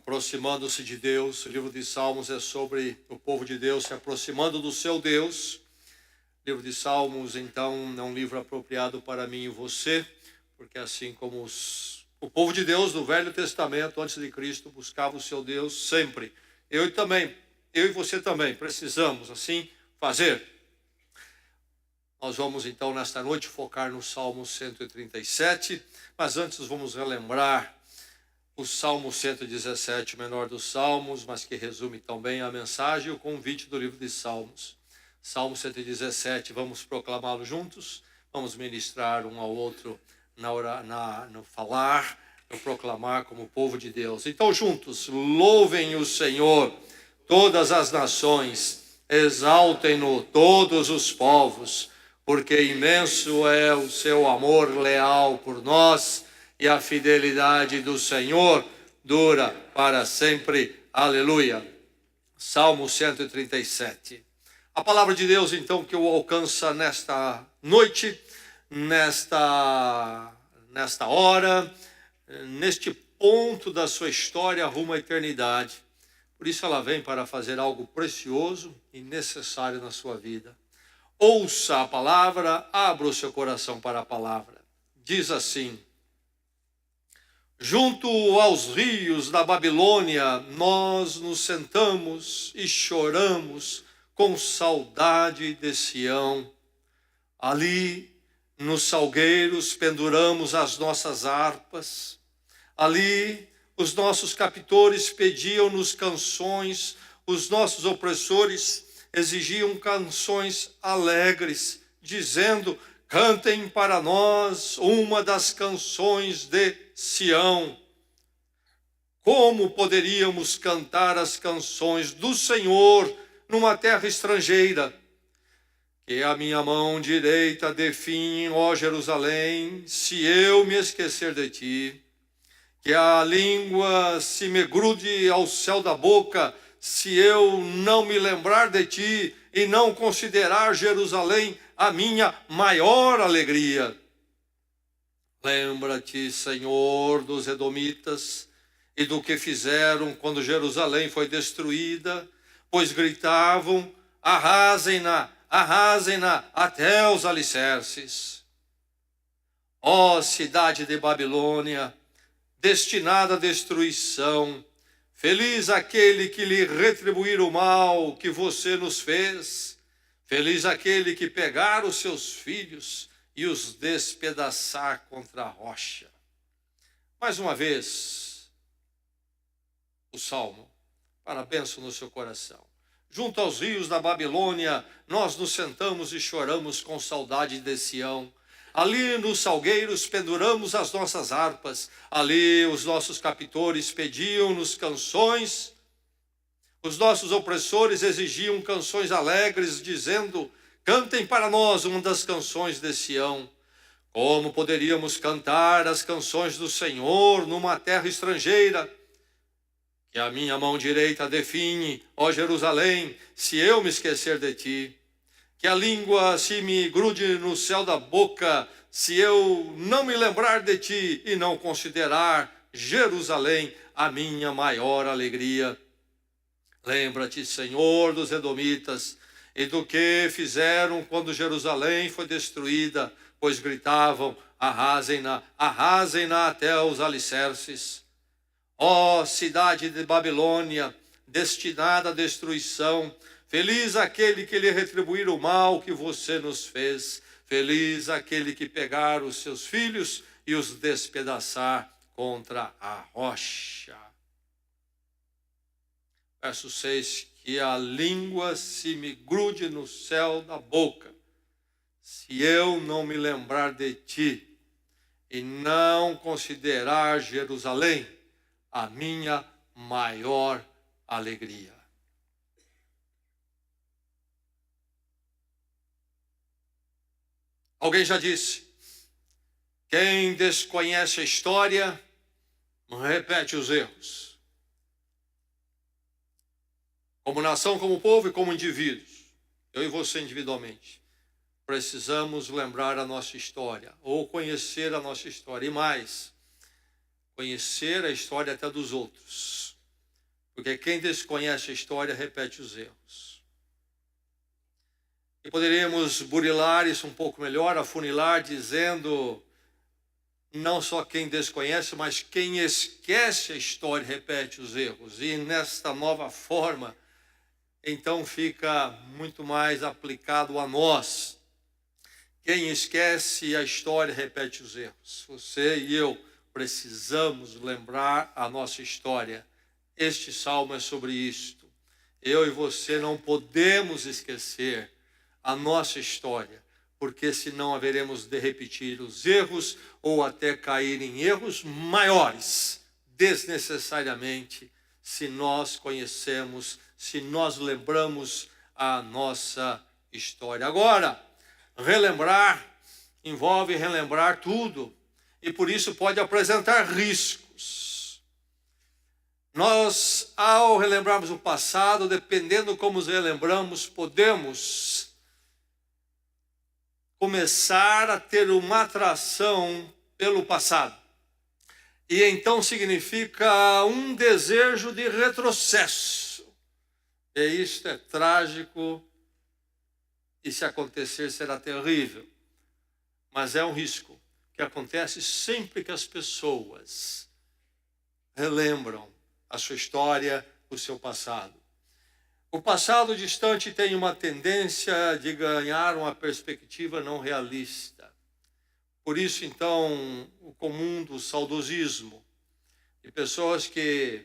aproximando-se de Deus. O livro de Salmos é sobre o povo de Deus se aproximando do seu Deus. O livro de Salmos, então, é um livro apropriado para mim e você, porque assim como o povo de Deus do Velho Testamento, antes de Cristo, buscava o seu Deus sempre. Eu e você também precisamos assim fazer. Nós vamos então nesta noite focar no Salmo 137, mas antes vamos relembrar o Salmo 117, o menor dos salmos, mas que resume também a mensagem e o convite do livro de Salmos. Salmo 117, vamos proclamá-lo juntos, vamos ministrar um ao outro no falar, no proclamar como povo de Deus. Então juntos, louvem o Senhor, todas as nações, exaltem-no todos os povos, porque imenso é o seu amor leal por nós, e a fidelidade do Senhor dura para sempre. Aleluia. Salmo 137. A palavra de Deus, então, que o alcança nesta noite, nesta hora, neste ponto da sua história rumo à eternidade. Por isso ela vem para fazer algo precioso e necessário na sua vida. Ouça a palavra, abra o seu coração para a palavra. Diz assim: junto aos rios da Babilônia, nós nos sentamos e choramos com saudade de Sião. Ali, nos salgueiros, penduramos as nossas harpas. Ali, os nossos captores pediam-nos canções, os nossos opressores exigiam canções alegres, dizendo: cantem para nós uma das canções de Sião. Como poderíamos cantar as canções do Senhor numa terra estrangeira? Que a minha mão direita definhe, ó Jerusalém, se eu me esquecer de ti. Que a língua se me grude ao céu da boca, se eu não me lembrar de ti e não considerar Jerusalém a minha maior alegria. Lembra-te, Senhor, dos edomitas e do que fizeram quando Jerusalém foi destruída, pois gritavam: arrasem-na, arrasem-na até os alicerces. Ó cidade de Babilônia, destinada à destruição, feliz aquele que lhe retribuir o mal que você nos fez. Feliz aquele que pegar os seus filhos e os despedaçar contra a rocha. Mais uma vez, o Salmo, para a bênção no seu coração. Junto aos rios da Babilônia, nós nos sentamos e choramos com saudade de Sião. Ali nos salgueiros penduramos as nossas harpas. Ali os nossos captores pediam-nos canções. Os nossos opressores exigiam canções alegres, dizendo: cantem para nós uma das canções de Sião. Como poderíamos cantar as canções do Senhor numa terra estrangeira? Que a minha mão direita definhe, ó Jerusalém, se eu me esquecer de ti. Que a língua se me grude no céu da boca, se eu não me lembrar de ti e não considerar Jerusalém a minha maior alegria. Lembra-te, Senhor, dos edomitas e do que fizeram quando Jerusalém foi destruída, pois gritavam: arrasem-na, arrasem-na até os alicerces. Ó cidade de Babilônia, destinada à destruição, feliz aquele que lhe retribuir o mal que você nos fez. Feliz aquele que pegar os seus filhos e os despedaçar contra a rocha. Verso 6, que a língua se me grude no céu da boca, se eu não me lembrar de ti e não considerar Jerusalém a minha maior alegria. Alguém já disse: quem desconhece a história repete os erros. Como nação, como povo e como indivíduos, eu e você individualmente, precisamos lembrar a nossa história, ou conhecer a nossa história, e mais, conhecer a história até dos outros. Porque quem desconhece a história repete os erros. E poderíamos burilar isso um pouco melhor, afunilar, dizendo: não só quem desconhece, mas quem esquece a história repete os erros. E nesta nova forma, então fica muito mais aplicado a nós. Quem esquece a história repete os erros. Você e eu precisamos lembrar a nossa história. Este salmo é sobre isto. Eu e você não podemos esquecer a nossa história, porque senão haveremos de repetir os erros ou até cair em erros maiores, desnecessariamente, se nós conhecemos, se nós lembramos a nossa história. Agora, relembrar envolve relembrar tudo, e por isso pode apresentar riscos. Nós, ao relembrarmos o passado, dependendo como os relembramos, podemos começar a ter uma atração pelo passado. E então significa um desejo de retrocesso. E isto é trágico, e se acontecer será terrível. Mas é um risco que acontece sempre que as pessoas relembram a sua história, o seu passado. O passado distante tem uma tendência de ganhar uma perspectiva não realista. Por isso, então, o comum do saudosismo, de pessoas que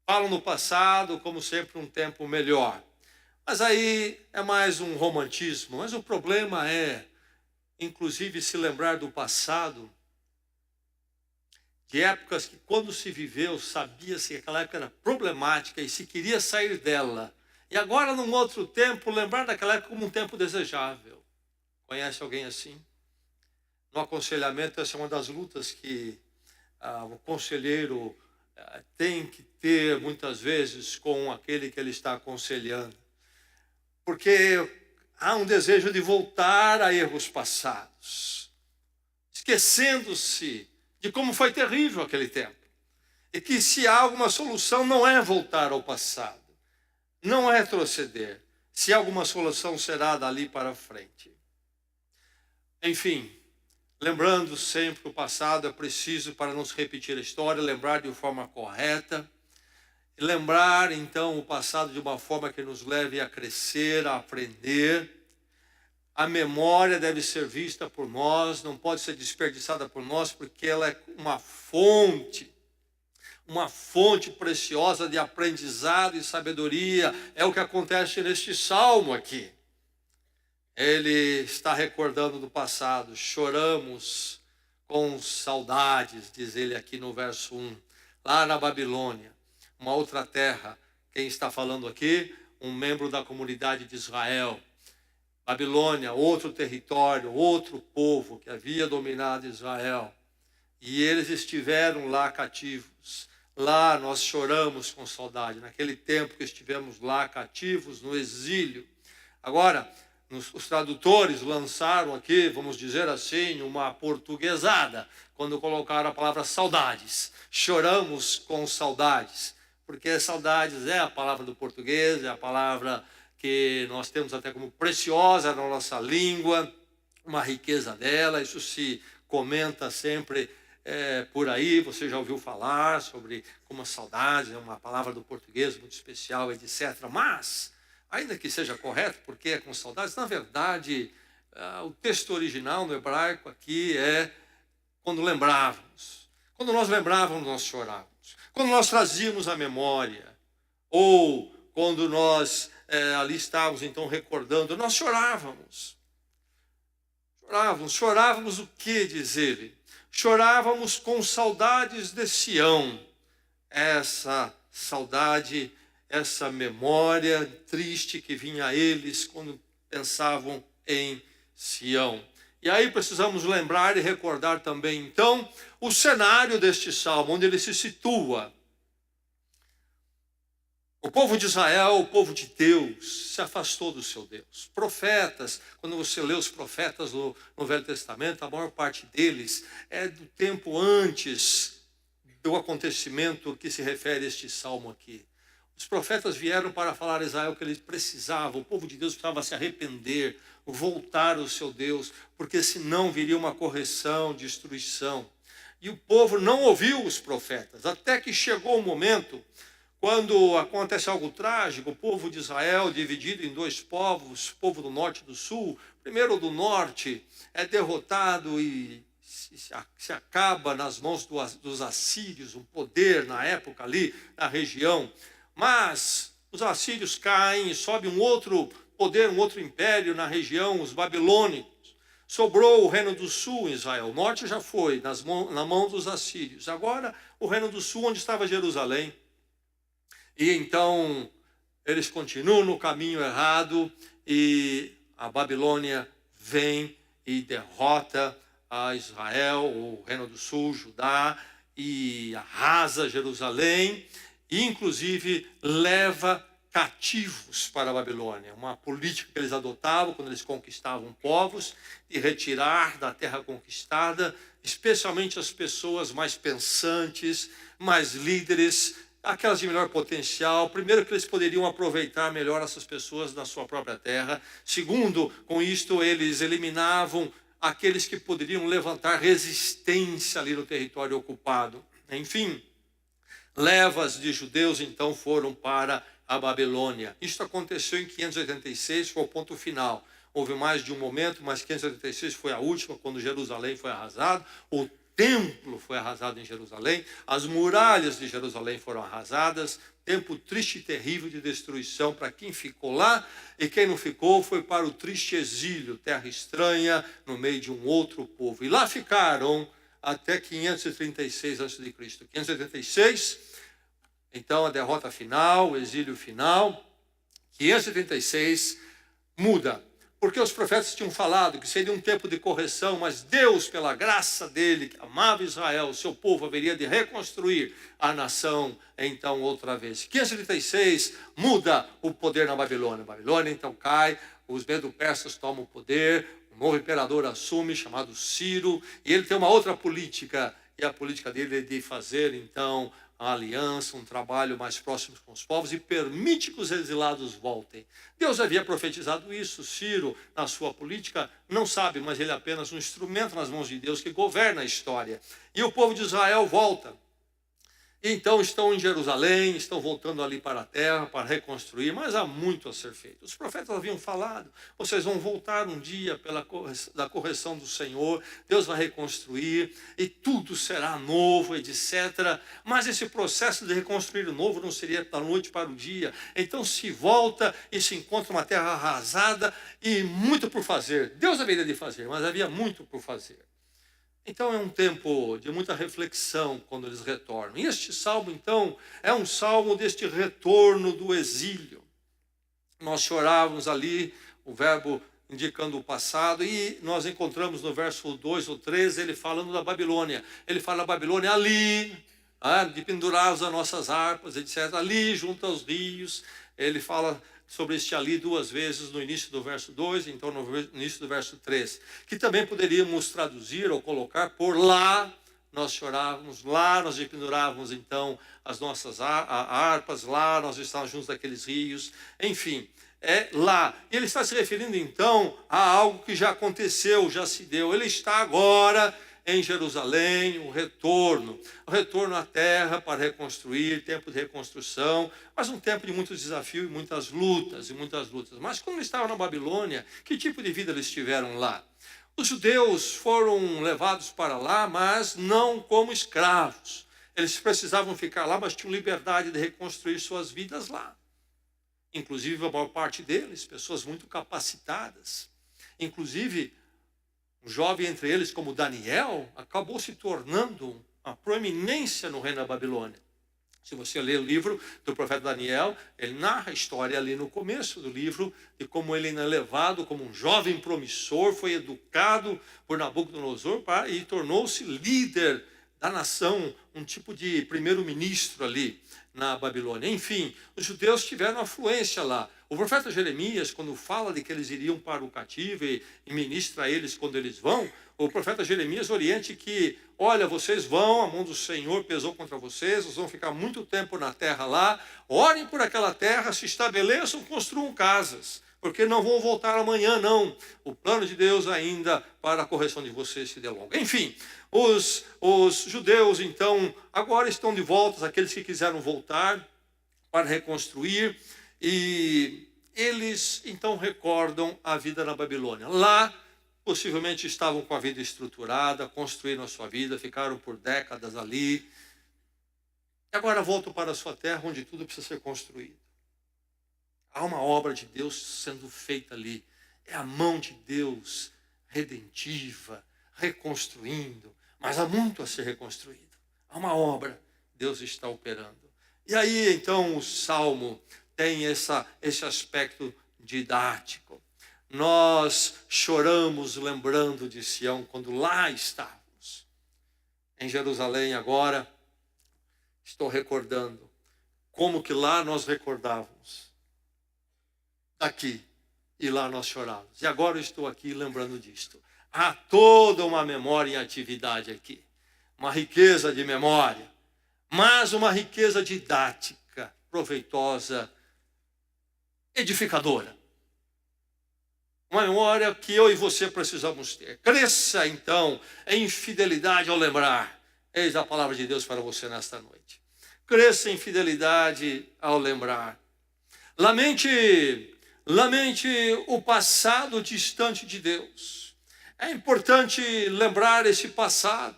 falam no passado como sempre um tempo melhor. Mas aí é mais um romantismo. Mas o problema é, inclusive, se lembrar do passado, de épocas que, quando se viveu, sabia-se que aquela época era problemática e se queria sair dela. E agora, num outro tempo, lembrar daquela época como um tempo desejável. Conhece alguém assim? No aconselhamento, essa é uma das lutas que o conselheiro tem que ter, muitas vezes, com aquele que ele está aconselhando. Porque há um desejo de voltar a erros passados, esquecendo-se de como foi terrível aquele tempo. E que se há alguma solução, não é voltar ao passado, não é retroceder. Se há alguma solução, será dali para frente. Enfim, lembrando sempre o passado, é preciso, para não se repetir a história, lembrar de forma correta. E lembrar, então, o passado de uma forma que nos leve a crescer, a aprender. A memória deve ser vista por nós, não pode ser desperdiçada por nós, porque ela é uma fonte preciosa de aprendizado e sabedoria. É o que acontece neste salmo aqui. Ele está recordando do passado. Choramos com saudades, diz ele aqui no verso 1. Lá na Babilônia, uma outra terra. Quem está falando aqui? Um membro da comunidade de Israel. Babilônia, outro território, outro povo que havia dominado Israel. E eles estiveram lá cativos. Lá nós choramos com saudade, naquele tempo que estivemos lá cativos, no exílio. Agora, os tradutores lançaram aqui, vamos dizer assim, uma portuguesada, quando colocaram a palavra saudades. Choramos com saudades, porque saudades é a palavra do português, é a palavra que nós temos até como preciosa na nossa língua, uma riqueza dela. Isso se comenta sempre por aí. Você já ouviu falar sobre como a saudade é uma palavra do português muito especial, etc. Mas, ainda que seja correto, porque é com saudades, na verdade, o texto original no hebraico aqui é quando lembrávamos. Quando nós lembrávamos, nós chorávamos. Quando nós trazíamos a memória, ou quando nós ali estávamos então recordando, nós chorávamos. Chorávamos o que, diz ele? Chorávamos com saudades de Sião. Essa saudade, essa memória triste que vinha a eles quando pensavam em Sião. E aí precisamos lembrar e recordar também, então, o cenário deste salmo, onde ele se situa. O povo de Israel, o povo de Deus, se afastou do seu Deus. Profetas, quando você lê os profetas no Velho Testamento, a maior parte deles é do tempo antes do acontecimento que se refere a este salmo aqui. Os profetas vieram para falar a Israel que eles precisavam, o povo de Deus precisava se arrepender, voltar ao seu Deus, porque senão viria uma correção, destruição. E o povo não ouviu os profetas, até que chegou o momento quando acontece algo trágico. O povo de Israel, dividido em dois povos, o povo do norte e do sul. Primeiro, o do norte é derrotado e se acaba nas mãos dos assírios, um poder na época ali, na região. Mas os assírios caem e sobe um outro poder, um outro império na região, os babilônicos. Sobrou o reino do sul em Israel. O norte já foi na mão dos assírios. Agora o reino do sul, onde estava Jerusalém. E então eles continuam no caminho errado e a Babilônia vem e derrota a Israel, o reino do sul, Judá, e arrasa Jerusalém, e inclusive leva cativos para a Babilônia. Uma política que eles adotavam quando eles conquistavam povos, de retirar da terra conquistada, especialmente as pessoas mais pensantes, mais líderes, aquelas de melhor potencial. Primeiro, que eles poderiam aproveitar melhor essas pessoas na sua própria terra. Segundo, com isto eles eliminavam aqueles que poderiam levantar resistência ali no território ocupado. Enfim, levas de judeus então foram para a Babilônia. Isso aconteceu em 586, foi o ponto final. Houve mais de um momento, mas 586 foi a última, quando Jerusalém foi arrasado. O templo foi arrasado em Jerusalém, as muralhas de Jerusalém foram arrasadas. Tempo triste e terrível de destruição para quem ficou lá, e quem não ficou foi para o triste exílio, terra estranha, no meio de um outro povo. E lá ficaram até 536 a.C. 586, então a derrota final, o exílio final. 536 muda, porque os profetas tinham falado que seria um tempo de correção, mas Deus, pela graça dele, que amava Israel, o seu povo, haveria de reconstruir a nação então outra vez. 536 muda o poder na Babilônia. A Babilônia então cai, os medo-persas tomam o poder, um novo imperador assume, chamado Ciro, e ele tem uma outra política, e a política dele é de fazer então a aliança, um trabalho mais próximo com os povos, e permite que os exilados voltem. Deus havia profetizado isso. Ciro, na sua política, não sabe, mas ele é apenas um instrumento nas mãos de Deus que governa a história. E o povo de Israel volta. E então estão em Jerusalém, estão voltando ali para a terra para reconstruir, mas há muito a ser feito. Os profetas haviam falado: vocês vão voltar um dia da correção do Senhor, Deus vai reconstruir e tudo será novo, etc. Mas esse processo de reconstruir o novo não seria da noite para o dia. Então se volta e se encontra uma terra arrasada e muito por fazer. Deus haveria de fazer, mas havia muito por fazer. Então é um tempo de muita reflexão quando eles retornam. E este salmo, então, é um salmo deste retorno do exílio. Nós chorávamos ali, o verbo indicando o passado, e nós encontramos no verso 2 ou 3, ele falando da Babilônia. Ele fala da Babilônia ali, de pendurar as nossas harpas, etc. Ali, junto aos rios. Ele fala sobre este ali duas vezes no início do verso 2, então no início do verso 3, que também poderíamos traduzir ou colocar por lá nós chorávamos, lá nós pendurávamos então as nossas harpas, lá nós estávamos juntos daqueles rios, enfim, é lá. E ele está se referindo então a algo que já aconteceu, já se deu. Ele está agora em Jerusalém, o retorno à terra para reconstruir, tempo de reconstrução, mas um tempo de muitos desafios e muitas lutas. Mas quando eles estavam na Babilônia, que tipo de vida eles tiveram lá? Os judeus foram levados para lá, mas não como escravos. Eles precisavam ficar lá, mas tinham liberdade de reconstruir suas vidas lá. Inclusive, a maior parte deles, pessoas muito capacitadas. Inclusive, um jovem entre eles, como Daniel, acabou se tornando uma proeminência no reino da Babilônia. Se você ler o livro do profeta Daniel, ele narra a história ali no começo do livro, de como ele é levado como um jovem promissor, foi educado por Nabucodonosor e tornou-se líder da nação, um tipo de primeiro-ministro ali na Babilônia. Enfim, os judeus tiveram afluência lá. O profeta Jeremias, quando fala de que eles iriam para o cativo e ministra a eles quando eles vão, o profeta Jeremias oriente que, olha, vocês vão, a mão do Senhor pesou contra vocês vão ficar muito tempo na terra lá, orem por aquela terra, se estabeleçam, construam casas, porque não vão voltar amanhã, não. O plano de Deus ainda para a correção de vocês se delonga. Enfim, os judeus, então, agora estão de volta, aqueles que quiseram voltar para reconstruir, e eles, então, recordam a vida na Babilônia. Lá, possivelmente estavam com a vida estruturada, construíram a sua vida, ficaram por décadas ali, e agora voltam para a sua terra, onde tudo precisa ser construído. Há uma obra de Deus sendo feita ali. É a mão de Deus redentiva, reconstruindo. Mas há muito a ser reconstruído. Há uma obra, Deus está operando. E aí, então, o Salmo tem esse aspecto didático. Nós choramos lembrando de Sião quando lá estávamos. Em Jerusalém agora, estou recordando como que lá nós recordávamos. Aqui, e lá nós chorávamos. E agora eu estou aqui lembrando disto. Há toda uma memória em atividade aqui. Uma riqueza de memória, mas uma riqueza didática, proveitosa, edificadora. Uma memória que eu e você precisamos ter. Cresça, então, em fidelidade ao lembrar. Eis a palavra de Deus para você nesta noite. Cresça em fidelidade ao lembrar. Lamente o passado distante de Deus. É importante lembrar esse passado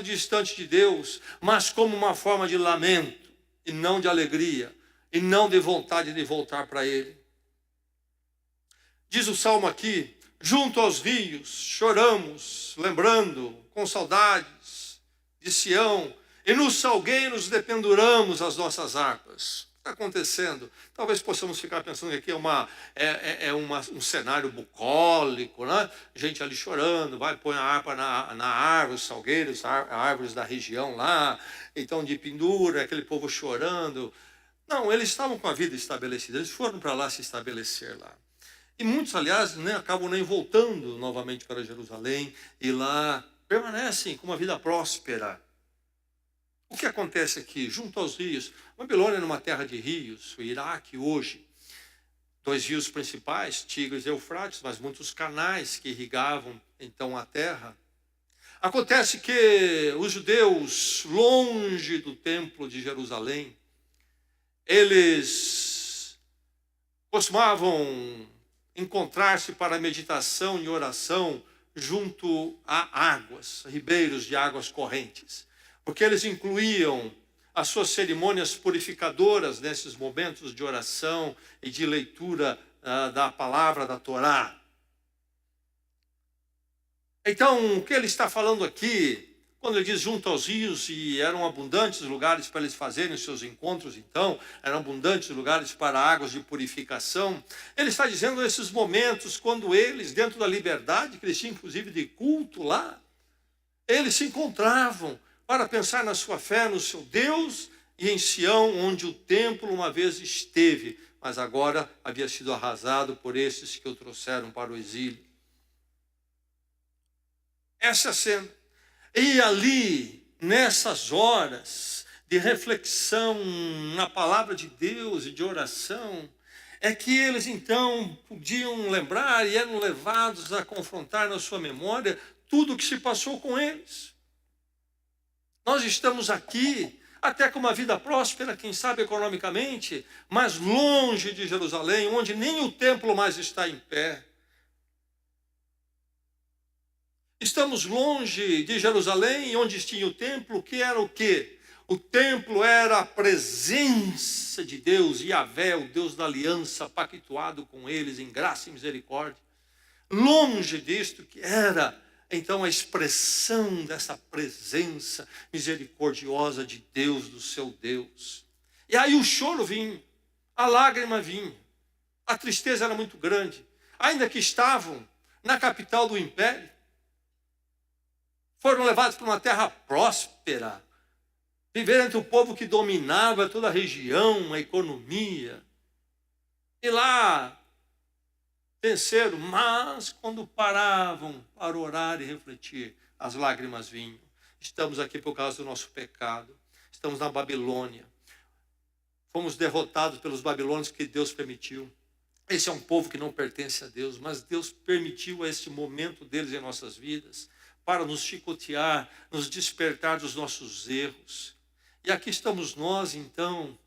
distante de Deus, mas como uma forma de lamento, e não de alegria, e não de vontade de voltar para Ele. Diz o Salmo aqui, junto aos rios, choramos, lembrando, com saudades de Sião, e nos salgueiros dependuramos as nossas harpas. O que está acontecendo? Talvez possamos ficar pensando que aqui é um cenário bucólico, né? Gente ali chorando, põe a harpa na árvore, os salgueiros, árvores da região lá, então de pendura, aquele povo chorando. Não, eles estavam com a vida estabelecida, eles foram para lá se estabelecer lá. E muitos, aliás, acabam nem voltando novamente para Jerusalém e lá permanecem com uma vida próspera. O que acontece aqui? Junto aos rios. Babilônia é numa terra de rios, o Iraque hoje. 2 rios principais, Tigres e Eufrates, mas muitos canais que irrigavam então a terra. Acontece que os judeus, longe do templo de Jerusalém, eles costumavam encontrar-se para meditação e oração junto a águas, ribeiros de águas correntes. Porque eles incluíam as suas cerimônias purificadoras nesses momentos de oração e de leitura da palavra da Torá. Então, o que ele está falando aqui, quando ele diz junto aos rios, e eram abundantes lugares para eles fazerem os seus encontros, então, eram abundantes lugares para águas de purificação, ele está dizendo esses momentos quando eles, dentro da liberdade, que eles tinham inclusive de culto lá, eles se encontravam para pensar na sua fé, no seu Deus, e em Sião, onde o templo uma vez esteve, mas agora havia sido arrasado por esses que o trouxeram para o exílio. Essa é a cena. E ali, nessas horas de reflexão na palavra de Deus e de oração, é que eles então podiam lembrar e eram levados a confrontar na sua memória tudo o que se passou com eles. Nós estamos aqui, até com uma vida próspera, quem sabe economicamente, mas longe de Jerusalém, onde nem o templo mais está em pé. Estamos longe de Jerusalém, onde tinha o templo, que era o quê? O templo era a presença de Deus, Yahvé, o Deus da aliança, pactuado com eles em graça e misericórdia. Longe disto que era, então, a expressão dessa presença misericordiosa de Deus, do seu Deus. E aí o choro vinha, a lágrima vinha, a tristeza era muito grande, ainda que estavam na capital do império. Foram levados para uma terra próspera. Viveram entre o povo que dominava toda a região, a economia. E lá venceram, mas quando paravam para orar e refletir, as lágrimas vinham. Estamos aqui por causa do nosso pecado. Estamos na Babilônia. Fomos derrotados pelos babilônios que Deus permitiu. Esse é um povo que não pertence a Deus, mas Deus permitiu esse momento deles em nossas vidas para nos chicotear, nos despertar dos nossos erros. E aqui estamos nós, então,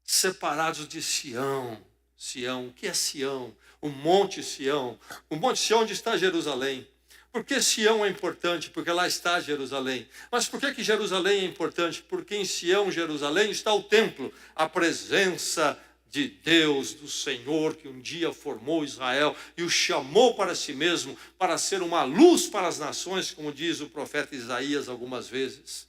separados de Sião. Sião, o que é Sião? O Monte Sião. O Monte Sião onde está Jerusalém. Por que Sião é importante? Porque lá está Jerusalém. Mas por que Jerusalém é importante? Porque em Sião, Jerusalém, está o templo, a presença de Deus, do Senhor, que um dia formou Israel e o chamou para si mesmo, para ser uma luz para as nações, como diz o profeta Isaías algumas vezes.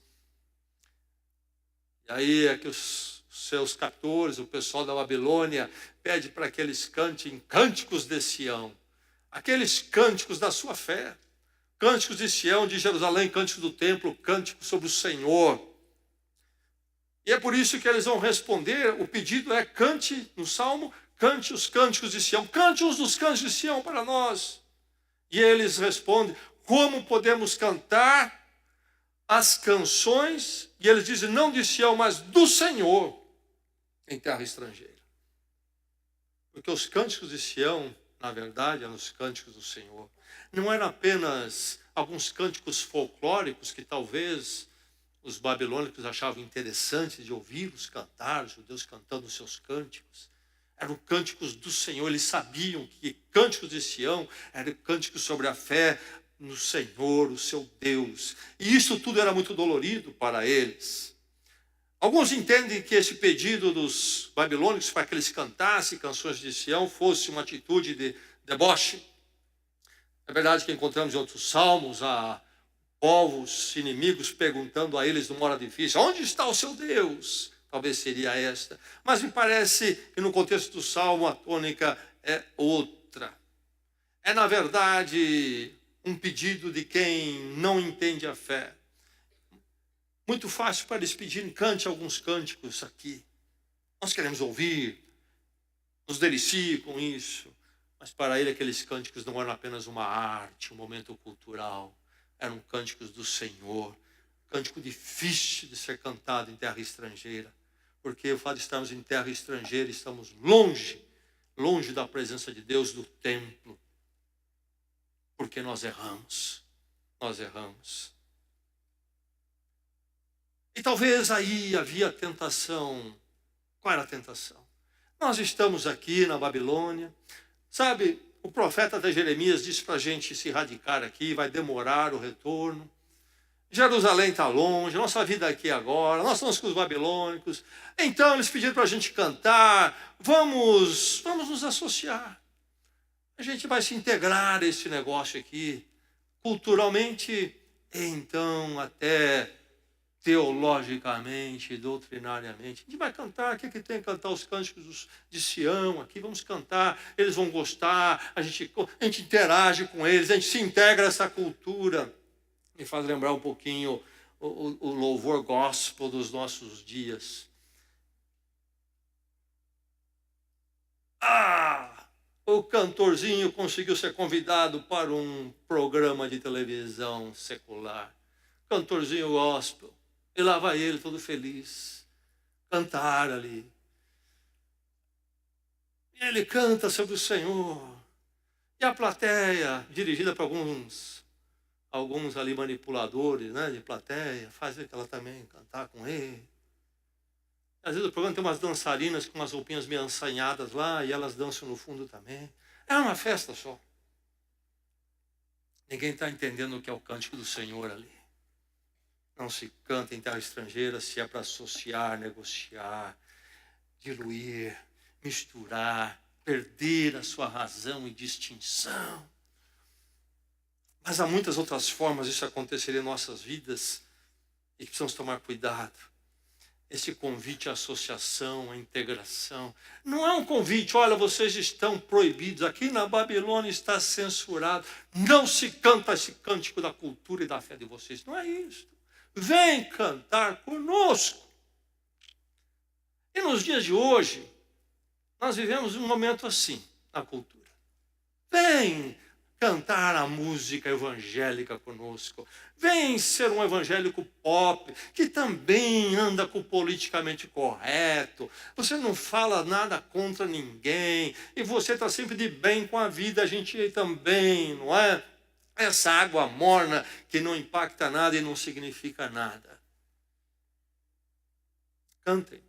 E aí é que os seus captores, o pessoal da Babilônia, pede para que eles cantem cânticos de Sião, aqueles cânticos da sua fé. Cânticos de Sião, de Jerusalém, cânticos do templo, cânticos sobre o Senhor. E é por isso que eles vão responder, o pedido é cante no Salmo, cante os cânticos de Sião, cante uns dos cânticos de Sião para nós. E eles respondem, como podemos cantar as canções, e eles dizem, não de Sião, mas do Senhor, em terra estrangeira. Porque os cânticos de Sião, na verdade, eram os cânticos do Senhor. Não eram apenas alguns cânticos folclóricos que talvez os babilônicos achavam interessantes de ouvi-los cantar, os judeus cantando os seus cânticos. Eram cânticos do Senhor, eles sabiam que cânticos de Sião eram cânticos sobre a fé no Senhor, o seu Deus. E isso tudo era muito dolorido para eles. Alguns entendem que esse pedido dos babilônicos para que eles cantassem canções de Sião fosse uma atitude de deboche. É verdade que encontramos em outros salmos a povos inimigos perguntando a eles numa hora difícil, onde está o seu Deus? Talvez seria esta. Mas me parece que no contexto do salmo a tônica é outra. É, na verdade, um pedido de quem não entende a fé. Muito fácil para eles pedirem, cante alguns cânticos aqui. Nós queremos ouvir, nos delicie com isso. Mas para ele aqueles cânticos não eram apenas uma arte, um momento cultural. Eram cânticos do Senhor. Cântico difícil de ser cantado em terra estrangeira. Porque o fato de estarmos em terra estrangeira, estamos longe da presença de Deus, do templo. Porque nós erramos. Nós erramos. E talvez aí havia tentação. Qual era a tentação? Nós estamos aqui na Babilônia. Sabe, o profeta até Jeremias disse para a gente se radicar aqui, vai demorar o retorno. Jerusalém está longe, nossa vida aqui agora, nós estamos com os babilônicos. Então eles pediram para a gente cantar, vamos nos associar. A gente vai se integrar a esse negócio aqui, culturalmente, e então até teologicamente, doutrinariamente. A gente vai cantar, o que tem que cantar os cânticos de Sião aqui, vamos cantar, eles vão gostar, a gente interage com eles, a gente se integra a essa cultura. Me faz lembrar um pouquinho o louvor gospel dos nossos dias. O cantorzinho conseguiu ser convidado para um programa de televisão secular. Cantorzinho gospel. E lá vai ele todo feliz, cantar ali. E ele canta sobre o Senhor. E a plateia, dirigida por alguns ali manipuladores, né, de plateia, faz ela também cantar com ele. Às vezes o programa tem umas dançarinas com umas roupinhas meio assanhadas lá, e elas dançam no fundo também. É uma festa só. Ninguém está entendendo o que é o cântico do Senhor ali. Não se canta em terra estrangeira se é para associar, negociar, diluir, misturar, perder a sua razão e distinção. Mas há muitas outras formas disso acontecer em nossas vidas e que precisamos tomar cuidado. esse convite à associação, à integração. Não é um convite, olha, vocês estão proibidos, aqui na Babilônia está censurado, não se canta esse cântico da cultura e da fé de vocês. Não é isso. Vem cantar conosco. E nos dias de hoje, nós vivemos um momento assim na cultura. Vem cantar a música evangélica conosco. Vem ser um evangélico pop, que também anda com o politicamente correto. Você não fala nada contra ninguém. E você está sempre de bem com a vida, a gente também, não é? Essa água morna que não impacta nada e não significa nada. Cantem.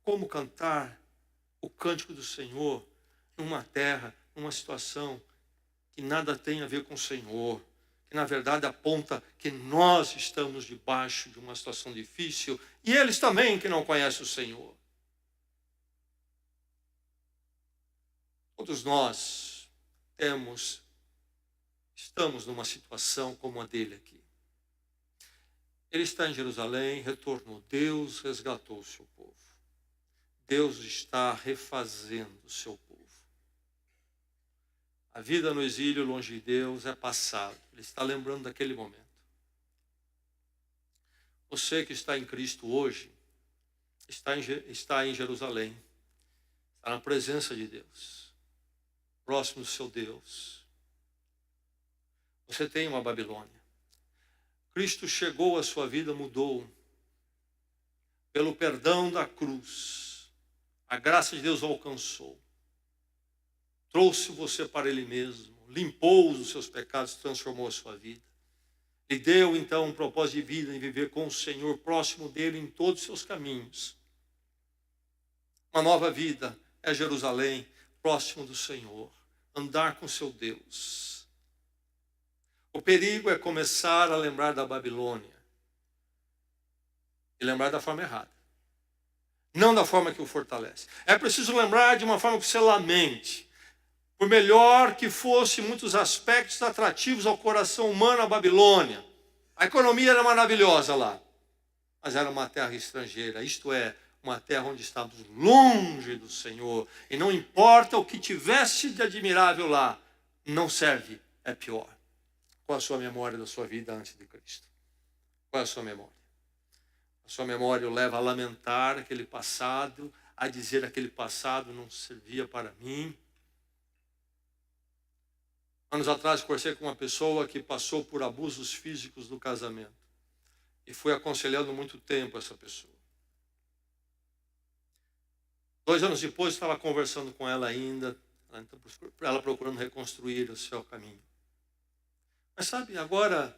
Como cantar o cântico do Senhor numa terra, numa situação que nada tem a ver com o Senhor, que na verdade aponta que nós estamos debaixo de uma situação difícil e eles também que não conhecem o Senhor. Todos nós estamos numa situação como a dele aqui. Ele está em Jerusalém, retornou. Deus resgatou o seu povo. Deus está refazendo o seu povo. A vida no exílio, longe de Deus, é passado. Ele está lembrando daquele momento. Você que está em Cristo hoje, está em Jerusalém, está na presença de Deus, próximo do seu Deus. Você tem uma Babilônia. Cristo chegou à sua vida, mudou. Pelo perdão da cruz, a graça de Deus o alcançou. Trouxe você para Ele mesmo, limpou os seus pecados, transformou a sua vida. Lhe deu, então, um propósito de vida em viver com o Senhor, próximo dEle em todos os seus caminhos. Uma nova vida é Jerusalém, próximo do Senhor, andar com seu Deus. O perigo é começar a lembrar da Babilônia e lembrar da forma errada. Não da forma que o fortalece. É preciso lembrar de uma forma que você lamente. Por melhor que fosse muitos aspectos atrativos ao coração humano a Babilônia. A economia era maravilhosa lá, mas era uma terra estrangeira, isto é, uma terra onde estávamos longe do Senhor. E não importa o que tivesse de admirável lá, não serve, é pior. Qual a sua memória da sua vida antes de Cristo? Qual é a sua memória? A sua memória o leva a lamentar aquele passado, a dizer aquele passado não servia para mim. Anos atrás, conversei com uma pessoa que passou por abusos físicos no casamento. E fui aconselhando muito tempo essa pessoa. 2 anos depois, estava conversando com ela ainda, ela procurando reconstruir o seu caminho. Mas sabe, agora,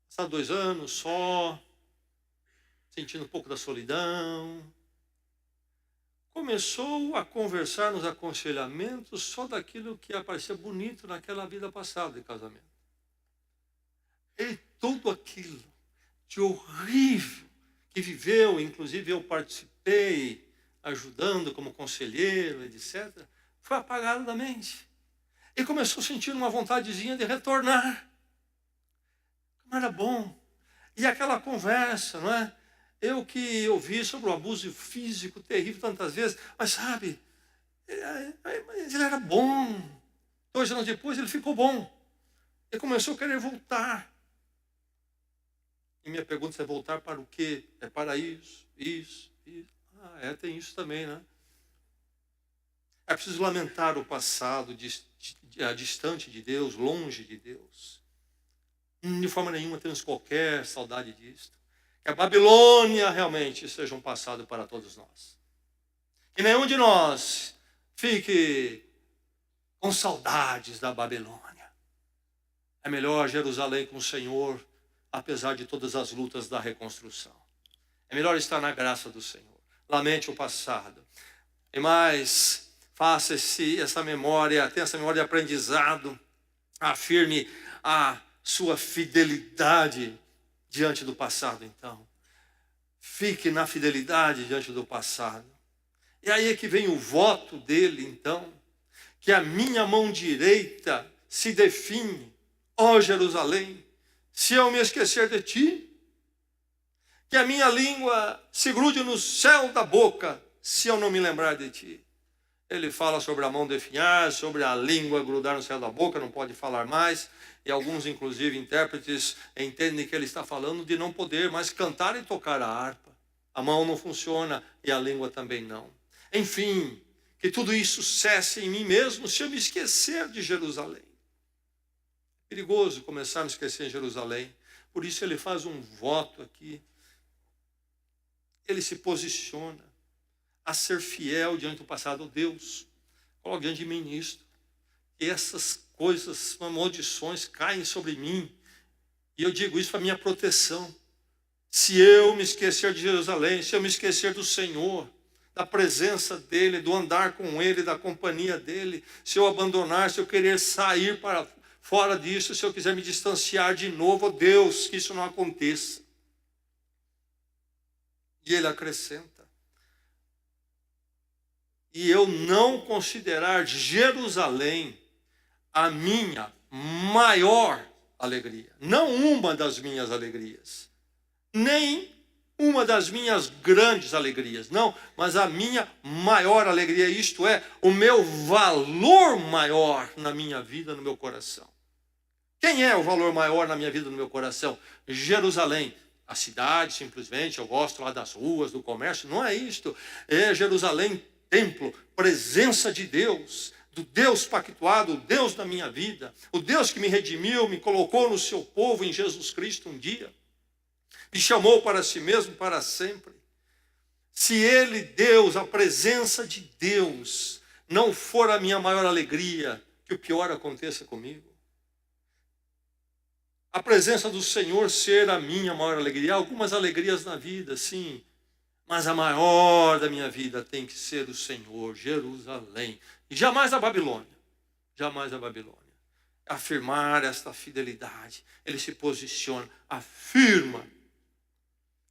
passados 2 anos só, sentindo um pouco da solidão, começou a conversar nos aconselhamentos só daquilo que aparecia bonito naquela vida passada de casamento. E tudo aquilo de horrível que viveu, inclusive eu participei, ajudando como conselheiro, etc., foi apagado da mente. E começou a sentir uma vontadezinha de retornar. Como era bom. E aquela conversa, não é? Eu que ouvi sobre o abuso físico terrível tantas vezes, mas sabe, ele era bom. 2 anos depois ele ficou bom. Ele começou a querer voltar. E minha pergunta é voltar para o quê? É para isso. Tem isso também, né? É preciso lamentar o passado distante de Deus, longe de Deus. De forma nenhuma temos qualquer saudade disso. Que a Babilônia realmente seja um passado para todos nós. Que nenhum de nós fique com saudades da Babilônia. É melhor Jerusalém com o Senhor, apesar de todas as lutas da reconstrução. É melhor estar na graça do Senhor. Lamente o passado. E mais, faça essa memória, tenha essa memória de aprendizado. Afirme a sua fidelidade diante do passado, então. Fique na fidelidade diante do passado. E aí é que vem o voto dele, então. Que a minha mão direita se define, ó Jerusalém, se eu me esquecer de ti. Que a minha língua se grude no céu da boca, se eu não me lembrar de ti. Ele fala sobre a mão definhar, sobre a língua grudar no céu da boca, não pode falar mais. E alguns, inclusive, intérpretes entendem que ele está falando de não poder mais cantar e tocar a harpa. A mão não funciona e a língua também não. Enfim, que tudo isso cesse em mim mesmo se eu me esquecer de Jerusalém. É perigoso começar a me esquecer de Jerusalém. Por isso ele faz um voto aqui. Ele se posiciona a ser fiel diante do passado. Deus, coloque diante de mim isto. Que essas coisas, maldições caem sobre mim. E eu digo isso para minha proteção. Se eu me esquecer de Jerusalém, se eu me esquecer do Senhor, da presença dEle, do andar com Ele, da companhia dEle, se eu abandonar, se eu querer sair para fora disso, se eu quiser me distanciar de novo, oh Deus, que isso não aconteça. E ele acrescenta: e eu não considerar Jerusalém a minha maior alegria, não uma das minhas alegrias, nem uma das minhas grandes alegrias, não, mas a minha maior alegria, isto é, o meu valor maior na minha vida, no meu coração. Quem é o valor maior na minha vida, no meu coração? Jerusalém. A cidade, simplesmente, eu gosto lá das ruas, do comércio, não é isto. É Jerusalém, templo, presença de Deus, do Deus pactuado, o Deus da minha vida, o Deus que me redimiu, me colocou no seu povo em Jesus Cristo um dia, me chamou para si mesmo para sempre. Se Ele, Deus, a presença de Deus, não for a minha maior alegria, que o pior aconteça comigo. A presença do Senhor ser a minha maior alegria. Há algumas alegrias na vida, sim. Mas a maior da minha vida tem que ser o Senhor, Jerusalém. E jamais a Babilônia. Jamais a Babilônia. Afirmar esta fidelidade. Ele se posiciona, afirma.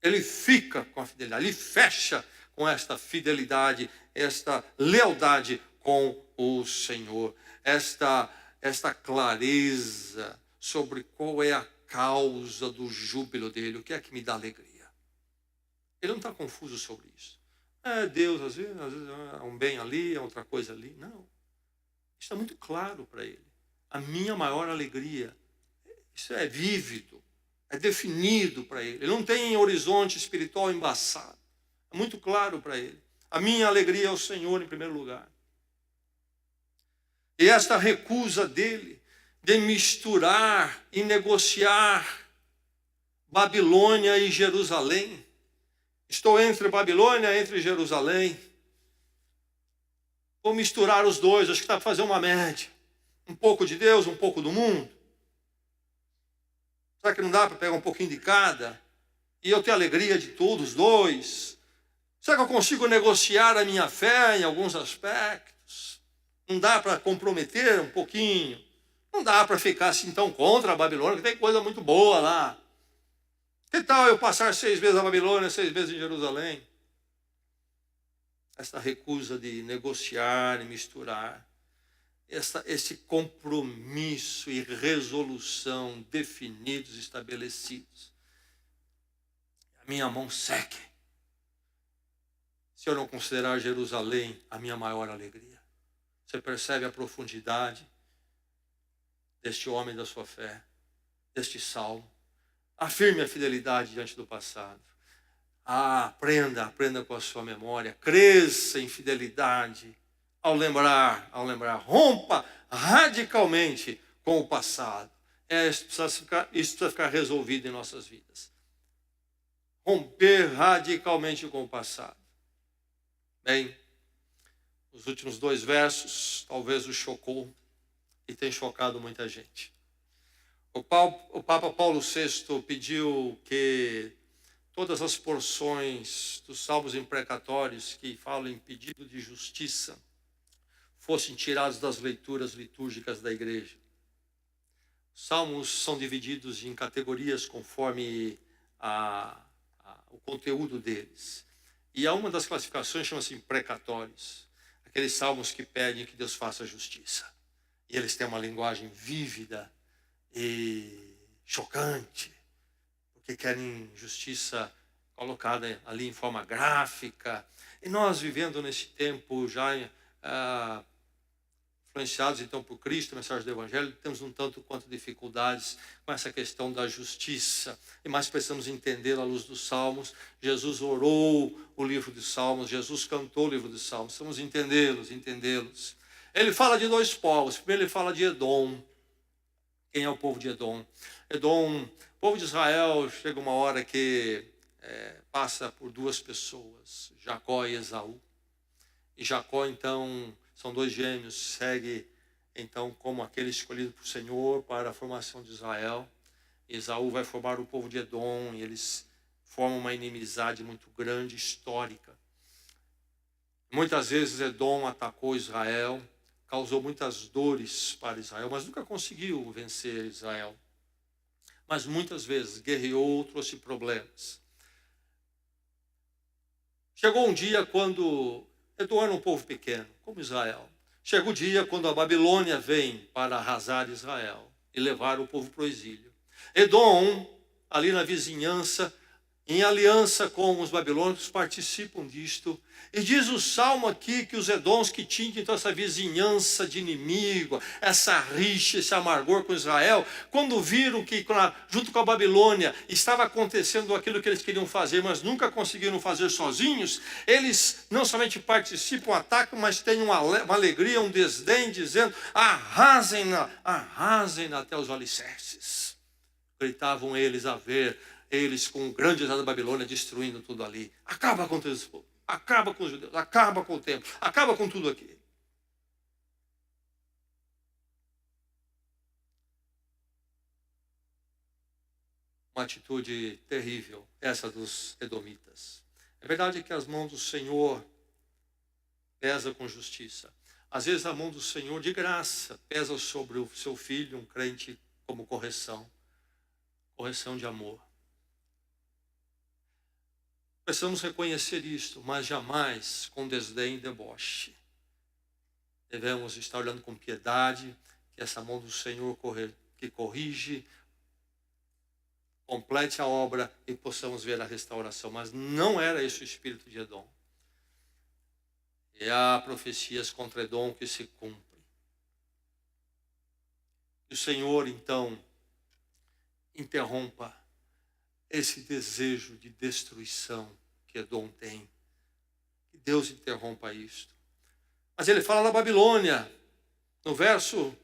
Ele fica com a fidelidade. Ele fecha com esta fidelidade, esta lealdade com o Senhor. Esta clareza sobre qual é a causa do júbilo dele, o que é que me dá alegria. Ele não está confuso sobre isso. É Deus, às vezes é um bem ali, é outra coisa ali. Não. Está muito claro para ele. A minha maior alegria, isso é vívido, é definido para ele. Ele não tem horizonte espiritual embaçado. É muito claro para ele. A minha alegria é o Senhor em primeiro lugar. E esta recusa dele de misturar e negociar Babilônia e Jerusalém. Estou entre Babilônia e entre Jerusalém. Vou misturar os dois, acho que dá para fazer uma média. Um pouco de Deus, um pouco do mundo. Será que não dá para pegar um pouquinho de cada? E eu ter alegria de todos os dois? Será que eu consigo negociar a minha fé em alguns aspectos? Não dá para comprometer um pouquinho? Não dá para ficar assim tão contra a Babilônia, que tem coisa muito boa lá. Que tal eu passar 6 vezes a Babilônia, 6 vezes em Jerusalém? Esta recusa de negociar e misturar, esse compromisso e resolução definidos, estabelecidos. A minha mão seque se eu não considerar Jerusalém a minha maior alegria. Você percebe a profundidade deste homem da sua fé, deste salmo. Afirme a fidelidade diante do passado. Aprenda com a sua memória. Cresça em fidelidade ao lembrar. Rompa radicalmente com o passado. Isso precisa ficar resolvido em nossas vidas. Romper radicalmente com o passado. Bem, os últimos 2 versos talvez o chocou e tem chocado muita gente. O Papa Paulo VI pediu que todas as porções dos salmos imprecatórios que falam em pedido de justiça fossem tirados das leituras litúrgicas da igreja. Os salmos são divididos em categorias conforme o conteúdo deles. E há uma das classificações chama-se imprecatórios. Aqueles salmos que pedem que Deus faça justiça. E eles têm uma linguagem vívida e chocante, porque querem justiça colocada ali em forma gráfica. E nós vivendo nesse tempo já influenciados então por Cristo, a mensagem do Evangelho, temos um tanto quanto dificuldades com essa questão da justiça, e mais precisamos entender à luz dos Salmos. Jesus orou o livro dos Salmos, Jesus cantou o livro dos Salmos, precisamos entendê-los. Ele fala de dois povos. Primeiro ele fala de Edom. Quem é o povo de Edom? Edom, o povo de Israel, chega uma hora que passa por duas pessoas, Jacó e Esaú. E Jacó, então, são dois gêmeos, segue, então, como aquele escolhido por Senhor para a formação de Israel. Esaú vai formar o povo de Edom, e eles formam uma inimizade muito grande, histórica. Muitas vezes Edom atacou Israel, causou muitas dores para Israel, mas nunca conseguiu vencer Israel. Mas muitas vezes guerreou, trouxe problemas. Chegou um dia quando Edom era um povo pequeno, como Israel. Chega o dia quando a Babilônia vem para arrasar Israel e levar o povo para o exílio. Edom, ali na vizinhança, em aliança com os babilônicos, participam disto. E diz o Salmo aqui que os Edoms que tinham então essa vizinhança de inimigo, essa rixa, esse amargor com Israel, quando viram que junto com a Babilônia estava acontecendo aquilo que eles queriam fazer, mas nunca conseguiram fazer sozinhos, eles não somente participam, atacam, mas têm uma alegria, um desdém, dizendo: arrasem-na até os alicerces. Gritavam eles a ver eles com o grande exército da Babilônia destruindo tudo ali. Acaba com esse povo, acaba com os judeus, acaba com o templo, acaba com tudo aqui. Uma atitude terrível, essa dos edomitas. É verdade que as mãos do Senhor pesam com justiça. Às vezes a mão do Senhor, de graça, pesa sobre o seu filho, um crente, como correção de amor. Precisamos reconhecer isto, mas jamais com desdém e deboche. Devemos estar olhando com piedade, que essa mão do Senhor que corrige, complete a obra e possamos ver a restauração. Mas não era esse o espírito de Edom. E há profecias contra Edom que se cumprem. E o Senhor, então, interrompa esse desejo de destruição que Edom tem. Que Deus interrompa isto. Mas ele fala da Babilônia, no verso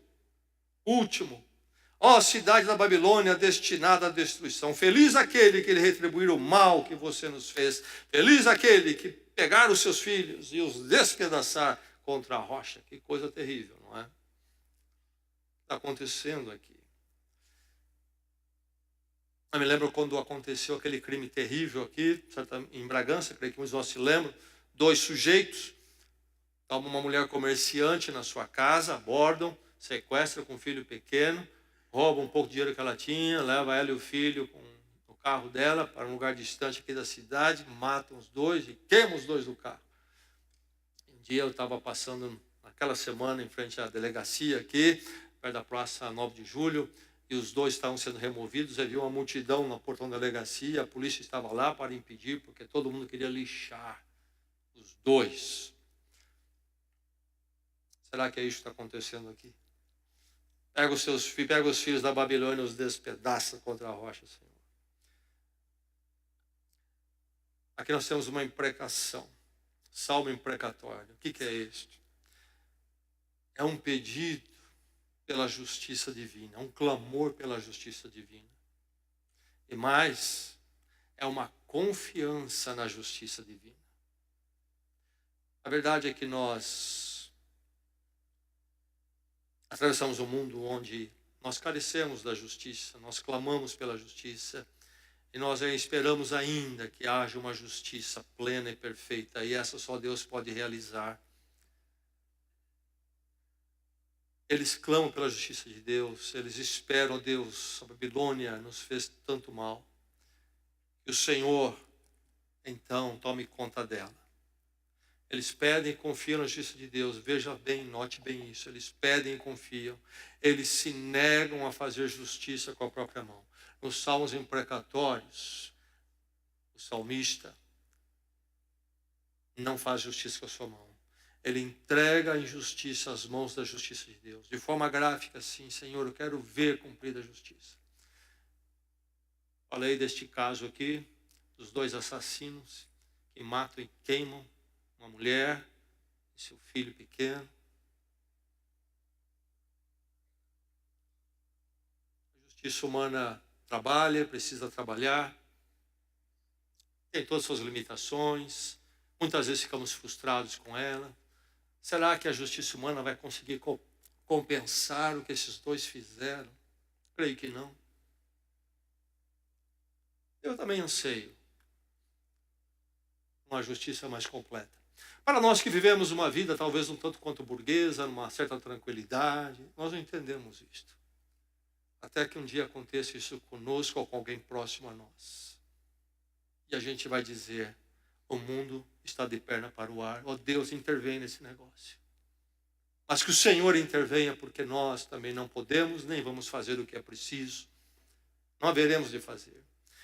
último: ó cidade da Babilônia destinada à destruição, feliz aquele que lhe retribuir o mal que você nos fez, feliz aquele que pegar os seus filhos e os despedaçar contra a rocha. Que coisa terrível, não é? Está acontecendo aqui. Eu me lembro quando aconteceu aquele crime terrível aqui, em Bragança, creio que muitos de nós se lembram, 2 sujeitos tomam uma mulher comerciante na sua casa, abordam, sequestram com um filho pequeno, roubam um pouco de dinheiro que ela tinha, levam ela e o filho no carro dela para um lugar distante aqui da cidade, matam os dois e queimam os dois do carro. Um dia eu estava passando naquela semana em frente à delegacia aqui, perto da Praça 9 de Julho, e os dois estavam sendo removidos. Havia uma multidão no portão da delegacia, a polícia estava lá para impedir, porque todo mundo queria lixar os dois. Será que é isso que está acontecendo aqui? Pega os filhos da Babilônia e os despedaça contra a rocha, Senhor. Aqui nós temos uma imprecação, salmo imprecatório. O que é este? É um pedido pela justiça divina, um clamor pela justiça divina. E mais, é uma confiança na justiça divina. A verdade é que nós atravessamos um mundo onde nós carecemos da justiça, nós clamamos pela justiça, e nós esperamos ainda que haja uma justiça plena e perfeita, e essa só Deus pode realizar. Eles clamam pela justiça de Deus, eles esperam, Deus, a Babilônia nos fez tanto mal, que o Senhor, então, tome conta dela. Eles pedem e confiam na justiça de Deus. Veja bem, note bem isso. Eles pedem e confiam. Eles se negam a fazer justiça com a própria mão. Nos salmos imprecatórios, O salmista não faz justiça com a sua mão. Ele entrega a injustiça às mãos da justiça de Deus. De forma gráfica, assim, Senhor, eu quero ver cumprida a justiça. Falei deste caso aqui, dos 2 assassinos que matam e queimam uma mulher e seu filho pequeno. A justiça humana trabalha, precisa trabalhar, tem todas as suas limitações, muitas vezes ficamos frustrados com ela. Será que a justiça humana vai conseguir compensar o que esses 2 fizeram? Creio que não. Eu também anseio uma justiça mais completa. Para nós que vivemos uma vida talvez um tanto quanto burguesa, numa certa tranquilidade, nós não entendemos isto. Até que um dia aconteça isso conosco ou com alguém próximo a nós. E a gente vai dizer, o mundo está de perna para o ar. Oh, Deus, intervém nesse negócio. Mas que o Senhor intervenha, porque nós também não podemos, nem vamos fazer o que é preciso. Não haveremos de fazer.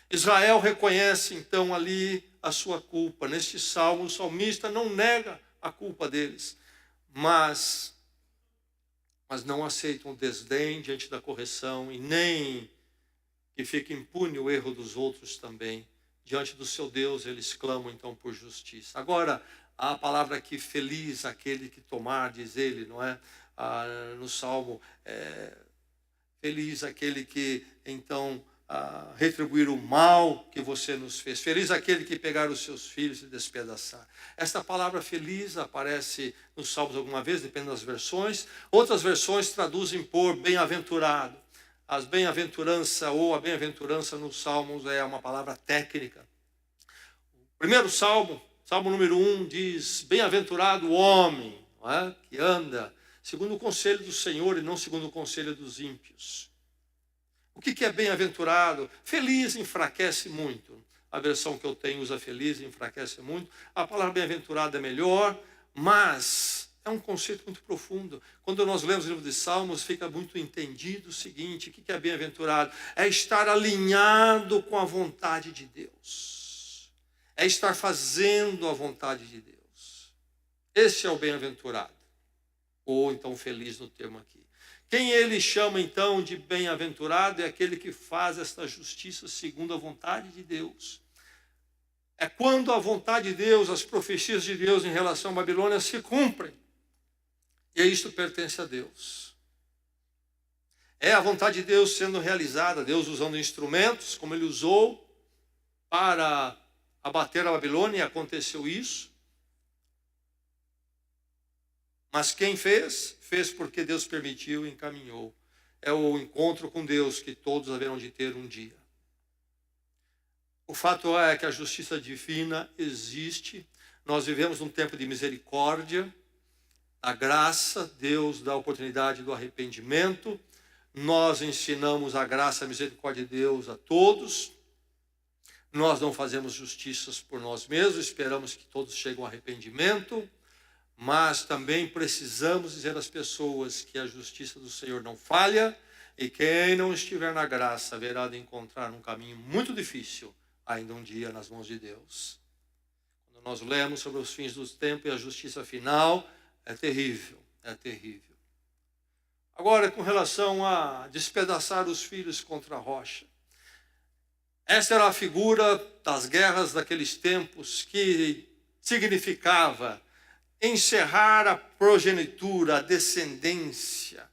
Israel reconhece então ali a sua culpa. Neste salmo, o salmista não nega a culpa deles, mas não aceitam o desdém diante da correção e nem que fique impune o erro dos outros também. Diante do seu Deus, eles clamam então por justiça. Agora, a palavra aqui, feliz aquele que tomar, diz ele, não é? No salmo, feliz aquele que então retribuir o mal que você nos fez. Feliz aquele que pegar os seus filhos e despedaçar. Esta palavra feliz aparece nos salmos alguma vez, depende das versões. Outras versões traduzem por bem-aventurado. As bem-aventurança ou a bem-aventurança nos salmos é uma palavra técnica. O primeiro salmo, salmo número 1, diz, bem-aventurado o homem, não é? Que anda segundo o conselho do Senhor e não segundo o conselho dos ímpios. O que é bem-aventurado? Feliz enfraquece muito. A versão que eu tenho usa feliz e enfraquece muito. A palavra bem-aventurado é melhor, mas é um conceito muito profundo. Quando nós lemos o livro de Salmos, fica muito entendido o seguinte, o que é bem-aventurado? É estar alinhado com a vontade de Deus. É estar fazendo a vontade de Deus. Esse é o bem-aventurado. Ou então feliz no termo aqui. Quem ele chama então de bem-aventurado é aquele que faz esta justiça segundo a vontade de Deus. É quando a vontade de Deus, as profecias de Deus em relação à Babilônia se cumprem. E isto pertence a Deus. É a vontade de Deus sendo realizada, Deus usando instrumentos, como ele usou para abater a Babilônia, e aconteceu isso. Mas quem fez? Fez porque Deus permitiu e encaminhou. É o encontro com Deus que todos haverão de ter um dia. O fato é que a justiça divina existe. Nós vivemos num tempo de misericórdia, da graça. Deus dá a oportunidade do arrependimento. Nós ensinamos a graça e a misericórdia de Deus a todos. Nós não fazemos justiças por nós mesmos, esperamos que todos cheguem ao arrependimento. Mas também precisamos dizer às pessoas que a justiça do Senhor não falha e quem não estiver na graça haverá de encontrar um caminho muito difícil ainda um dia nas mãos de Deus. Quando nós lemos sobre os fins dos tempos e a justiça final, é terrível, é terrível. Agora, com relação a despedaçar os filhos contra a rocha. Essa era a figura das guerras daqueles tempos que significava encerrar a progenitura, a descendência.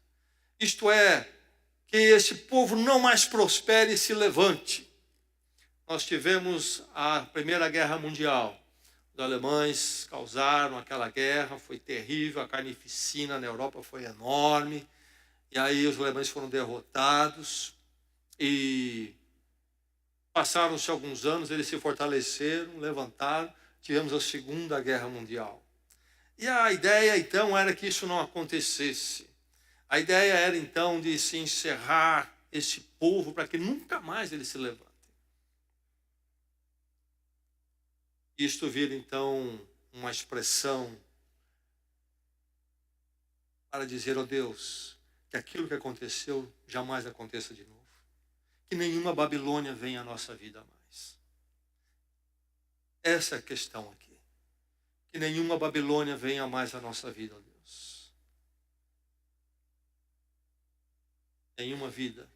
Isto é, que esse povo não mais prospere e se levante. Nós tivemos a Primeira Guerra Mundial. Os alemães causaram aquela guerra, foi terrível, a carnificina na Europa foi enorme. E aí os alemães foram derrotados e passaram-se alguns anos, eles se fortaleceram, levantaram, tivemos a Segunda Guerra Mundial. E a ideia, então, era que isso não acontecesse. A ideia era, então, de se encerrar esse povo para que nunca mais eles se levantem. Isto vira, então, uma expressão para dizer, ó Deus, que aquilo que aconteceu jamais aconteça de novo. Que nenhuma Babilônia venha à nossa vida mais. Essa é a questão aqui. Que nenhuma Babilônia venha mais à nossa vida, ó Deus. Nenhuma vida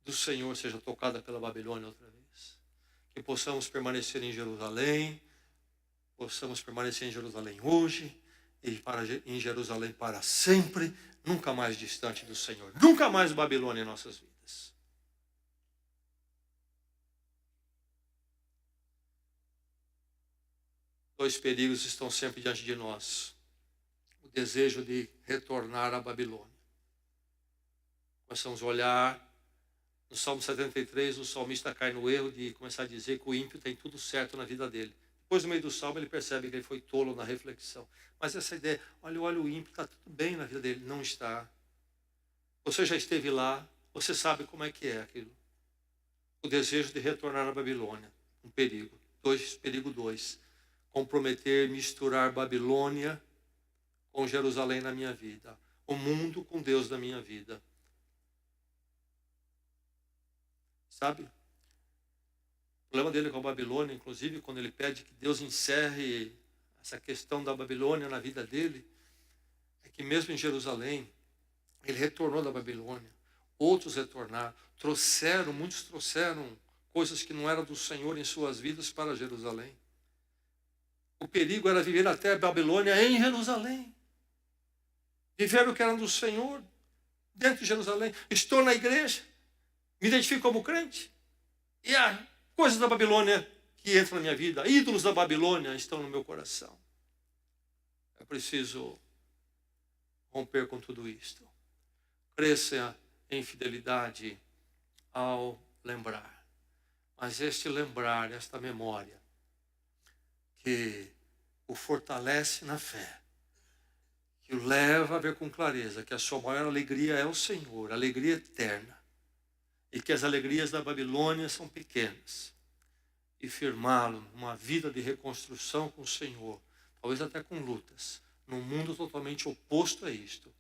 do Senhor seja tocada pela Babilônia outra vez. Que possamos permanecer em Jerusalém, possamos permanecer em Jerusalém hoje e em Jerusalém para sempre, nunca mais distante do Senhor. Nunca mais Babilônia em nossas vidas. Dois perigos estão sempre diante de nós. O desejo de retornar à Babilônia. Começamos a olhar no Salmo 73, o salmista cai no erro de começar a dizer que o ímpio tem tudo certo na vida dele. Depois, no meio do salmo, ele percebe que ele foi tolo na reflexão. Mas essa ideia, olha o ímpio, está tudo bem na vida dele. Não está. Você já esteve lá, você sabe como é que é aquilo. O desejo de retornar à Babilônia, um perigo. Perigo 2. Comprometer, misturar Babilônia com Jerusalém na minha vida. O mundo com Deus na minha vida. Sabe? O problema dele com a Babilônia, inclusive, quando ele pede que Deus encerre essa questão da Babilônia na vida dele, é que mesmo em Jerusalém, ele retornou da Babilônia. Outros retornaram. Muitos trouxeram coisas que não eram do Senhor em suas vidas para Jerusalém. O perigo era viver até a Babilônia em Jerusalém. Viver o que era do Senhor dentro de Jerusalém. Estou na igreja. Me identifico como crente. E há coisas da Babilônia que entram na minha vida. Ídolos da Babilônia estão no meu coração. É preciso romper com tudo isto. Cresça em fidelidade ao lembrar. Mas este lembrar, esta memória, que o fortalece na fé, que o leva a ver com clareza que a sua maior alegria é o Senhor, alegria eterna. E que as alegrias da Babilônia são pequenas. E firmá-lo numa vida de reconstrução com o Senhor. Talvez até com lutas. Num mundo totalmente oposto a isto.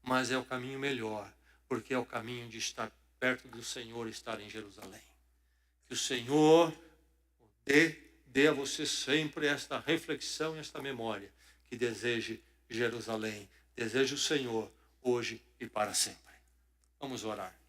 Mas é o caminho melhor. Porque é o caminho de estar perto do Senhor e estar em Jerusalém. Que o Senhor dê a você sempre esta reflexão e esta memória. Que deseje Jerusalém. Deseje o Senhor hoje e para sempre. Vamos orar.